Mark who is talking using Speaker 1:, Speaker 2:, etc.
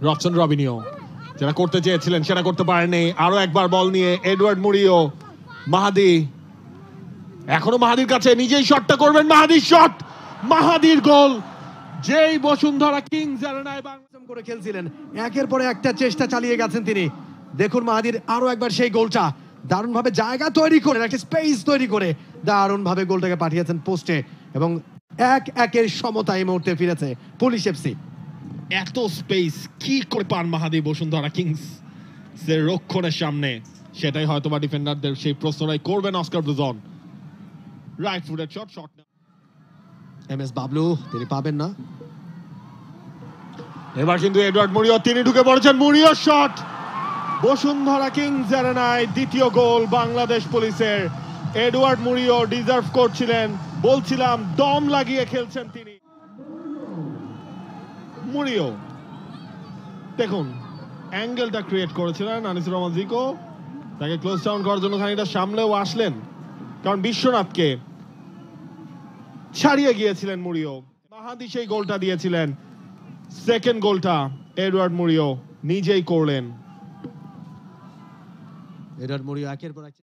Speaker 1: Robson রবিনিও যেটা করতে চেয়েছিলেন সেটা করতে পারেননি। আরো একবার বল নিয়ে এডওয়ার্ড মুরিও, মাহাদি এখনো মাহাদির কাছে, নিজেই শটটা করবেন, মাহাদির শট, মাহাদির গোল। যেই বসুন্ধরা কিংস অ্যারেনায়
Speaker 2: করে খেলছিলেন, একের পরে একটা চেষ্টা চালিয়ে গেছেন তিনি। দেখুন মাহাদির আরো একবার সেই গোলটা, দারুণ ভাবে জায়গা তৈরি করে, একটা স্পেস তৈরি করে দারুণ ভাবে গোলটাকে পাঠিয়েছেন পোস্টে, এবং একের সমতা এই মুহূর্তে ফিরেছে পুলিশ এফসি।
Speaker 1: এত স্পেস কি করে পান মাহাদি বসুন্ধরা কিংস এর রক্ষণের সামনে, সেটাই হয়তো বা ডিফেন্ডারদের সেই প্রশ্নটাই করবেন Oscar Bruzon. Right footed shot, shot
Speaker 2: M S Bablu তিনি পাবেন না।
Speaker 1: এবার কিন্তু এডওয়ার্ড মুরিও, তিনি ঢুকে পড়েছেন, মুরিও শট, বসুন্ধরা কিংস অ্যারেনায় দ্বিতীয় গোল বাংলাদেশ পুলিশের। এডওয়ার্ড মুরিও ডিজার্ভ করছিলেন, বলছিলাম দম লাগিয়ে খেলছেন তিনি। মুরিও দেখুন অ্যাঙ্গেলটা ক্রিয়েট করেছিলেন আনিসুর রহমান জিকো, তাকে ক্লোজ ডাউন করার জন্য খানিকটা সামলেও আসলেন, কারণ বিশ্বনাথকে ছাড়িয়ে গিয়েছিলেন মুরিও। মাহাদি সেই গোলটা দিয়েছিলেন, সেকেন্ড গোলটা এডওয়ার্ড মুরিও নিজেই করলেন।
Speaker 2: এডওয়ার্ড মুরিও একের পর এক